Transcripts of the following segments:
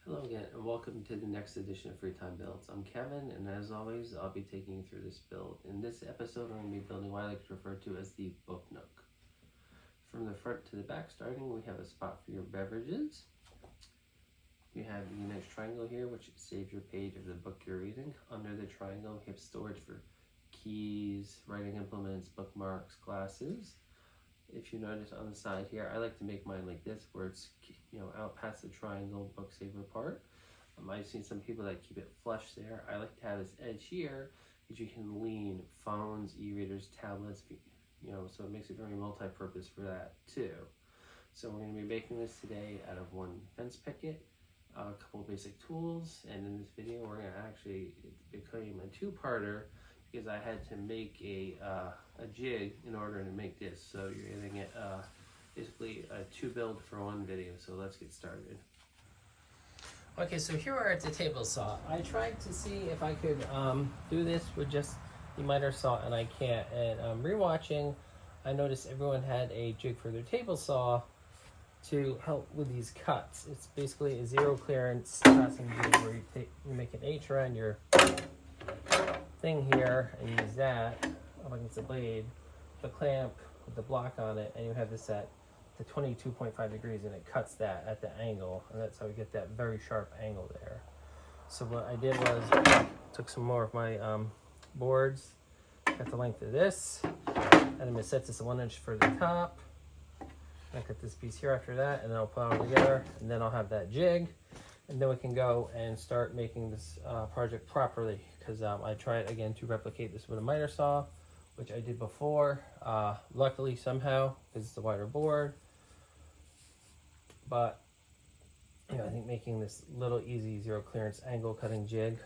Hello again, and welcome to the next edition of Free Time Builds. I'm Kevin, and as always, I'll be taking you through this build. In this episode, I'm going to be building what I like to refer to as the book nook. From the front to the back starting, we have a spot for your beverages. You have the nice triangle here, which saves your page of the book you're reading. Under the triangle, we have storage for keys, writing implements, bookmarks, glasses. If you notice on the side here, I like to make mine like this, where it's out past the triangle book saver part. I've seen some people that keep it flush there. I like to have this edge here because you can lean phones, e-readers, tablets, so it makes it very multi-purpose for that too. So we're going to be making this today out of one fence picket, a couple of basic tools, and in this video we're going to actually become a two-parter because I had to make a jig in order to make this. So you're going to get basically a two build for one video. So let's get started. Okay, so here we're at the table saw. I tried to see if I could do this with just the miter saw, and I can't. And rewatching, I noticed everyone had a jig for their table saw to help with these cuts. It's basically a zero clearance passing jig where you make an H around your thing here and use that up against the blade, the clamp with the block on it, and you have this at to 22.5 degrees, and it cuts that at the angle, and that's how we get that very sharp angle there. So what I did was took some more of my boards, got the length of this, and I'm going to set this 1 inch for the top. I cut this piece here after that, and then I'll put it all together, and then I'll have that jig, and then we can go and start making this project properly, because I tried again to replicate this with a miter saw, which I did before, luckily somehow, because it's a wider board. But I think making this little easy zero clearance angle cutting jig,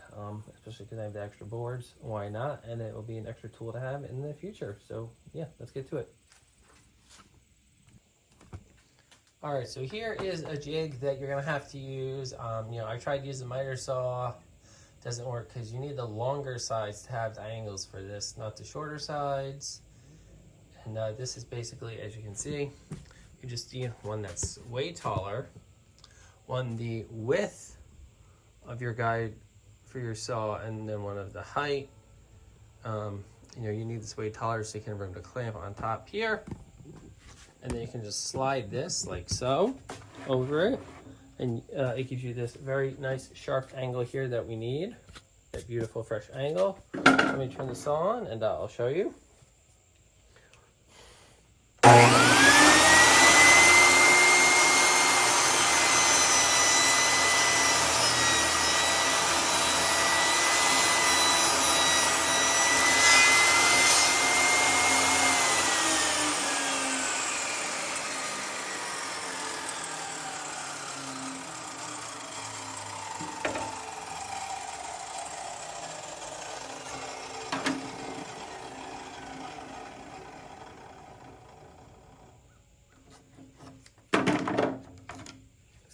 especially because I have the extra boards, why not? And it will be an extra tool to have in the future. So yeah, let's get to it. All right, so here is a jig that you're gonna have to use. I tried using a miter saw, doesn't work because you need the longer sides to have the angles for this, not the shorter sides. And this is basically, as you can see, you just need one that's way taller, one the width of your guide for your saw, and then one of the height. You need this way taller so you can bring the clamp on top here, and then you can just slide this like so over it, and it gives you this very nice sharp angle here that we need, that beautiful fresh angle. Let me turn the saw on and I'll show you.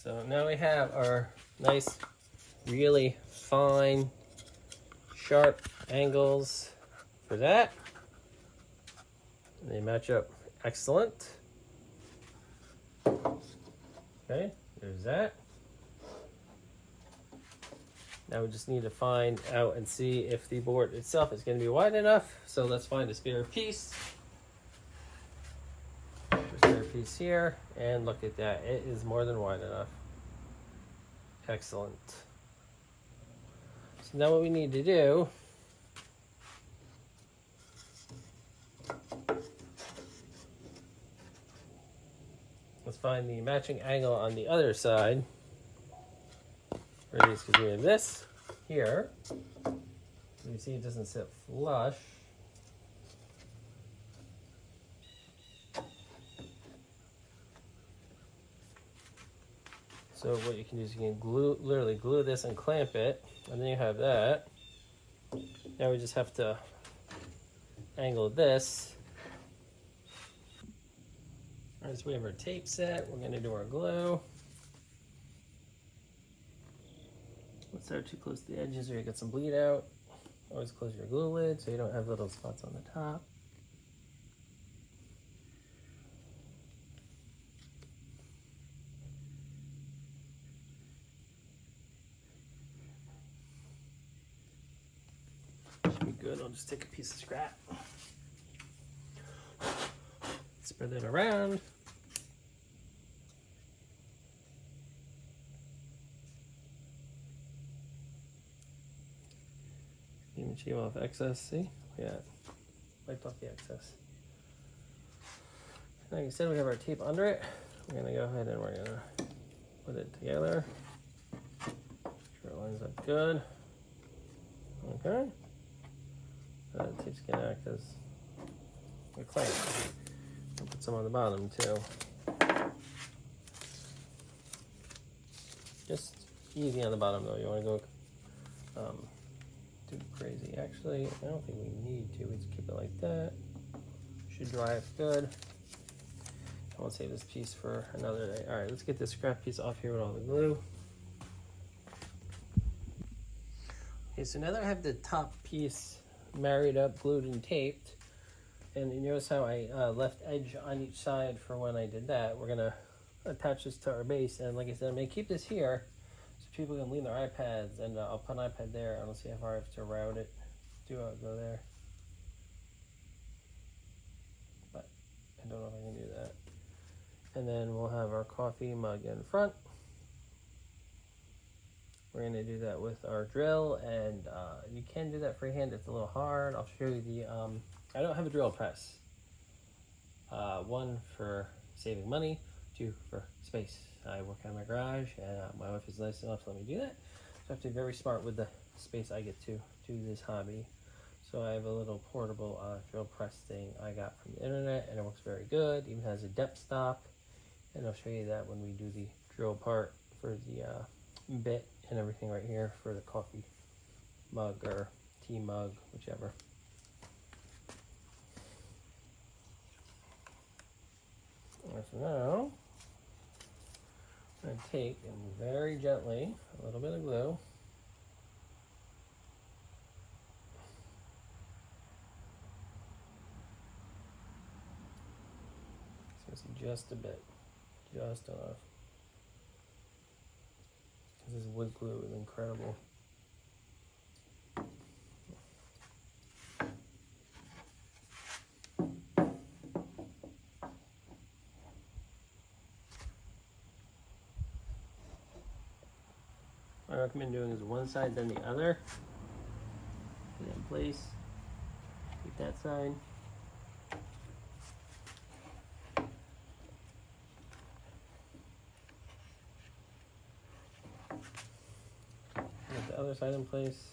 So now we have our nice, really fine, sharp angles for that. And they match up excellent. Okay, there's that. Now we just need to find out and see if the board itself is going to be wide enough. So let's find a spare piece. Piece here, and look at that, it is more than wide enough. Excellent. So now what we need to do is find the matching angle on the other side for these, because we have this here. You see it doesn't sit flush. So what you can do is you can literally glue this and clamp it, and then you have that. Now we just have to angle this. All right, so we have our tape set. We're gonna do our glue. Let's start too close to the edges or you get some bleed out. Always close your glue lid so you don't have little spots on the top. good. I'll just take a piece of scrap. Spread it around. Even shave off excess, see? Yeah, wiped off the excess. Like I said, we have our tape under it. We're gonna go ahead and we're gonna put it together. Make sure it lines up good. Okay. The tape's gonna act as a clamp. I'll put some on the bottom too. Just easy on the bottom though. You wanna go too crazy. Actually, I don't think we need to. We just keep it like that. Should dry up good. I won't save this piece for another day. All right, let's get this scrap piece off here with all the glue. Okay, so now that I have the top piece married up, glued and taped, and you notice how I left edge on each side for when I did that, we're gonna attach this to our base. And like I said, I'm gonna keep this here so people can leave their iPads, and I'll put an iPad there. I don't see how far I have to route it. Do I go there? But I don't know if I can do that. And then we'll have our coffee mug in front. We're going to do that with our drill, and you can do that freehand. It's a little hard. I'll show you the, I don't have a drill press. One, for saving money. Two, for space. I work out of my garage, and my wife is nice enough to let me do that. So I have to be very smart with the space I get to do this hobby. So I have a little portable drill press thing I got from the internet, and it works very good. Even has a depth stop, and I'll show you that when we do the drill part for the bit and everything right here for the coffee mug or tea mug, whichever. So now I'm going to take and very gently a little bit of glue. Just a bit, just enough. This wood glue is incredible. I recommend doing is one side then the other. Put it in place. Keep that side. Get the other side in place.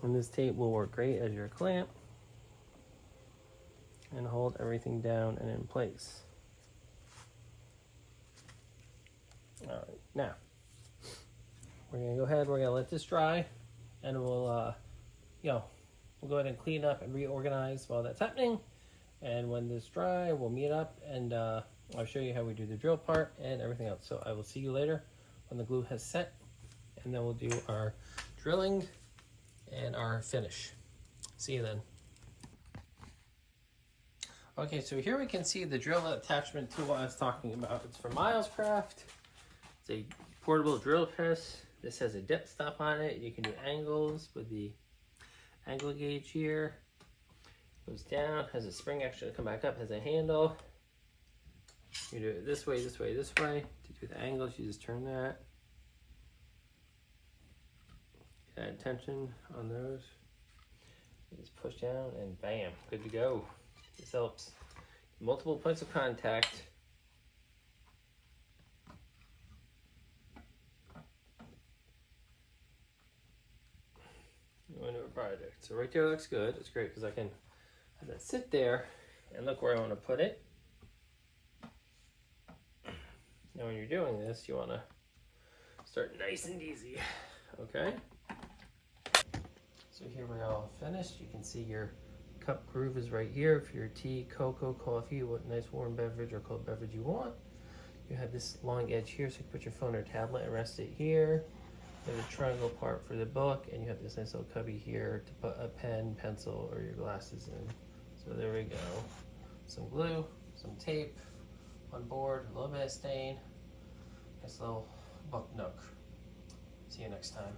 And this tape will work great as your clamp and hold everything down and in place. All right, now we're gonna go ahead, we're gonna let this dry, and we'll we'll go ahead and clean up and reorganize while that's happening. And when this dry, we'll meet up, and I'll show you how we do the drill part and everything else. So I will see you later when the glue has set, and then we'll do our drilling and our finish. See you then. Okay, so here we can see the drill attachment to what I was talking about. It's from Miles Craft. It's a portable drill press. This has a depth stop on it. You can do angles with the angle gauge here. Goes down, has a spring extra to come back up, has a handle. You do it this way, this way, this way. To do the angles, you just turn that. Add tension on those. You just push down and bam, good to go. This helps. Multiple points of contact. Into a project. So right there looks good. It's great because I can have that sit there and look where I want to put it. Now when you're doing this, you want to start nice and easy. Okay? So here we're all finished. You can see your cup groove is right here for your tea, cocoa, coffee, what nice warm beverage or cold beverage you want. You have this long edge here, so you can put your phone or tablet and rest it here. You have a triangle part for the book, and you have this nice little cubby here to put a pen, pencil, or your glasses in. So there we go. Some glue, some tape, on board, a little bit of stain. Nice little book nook. See you next time.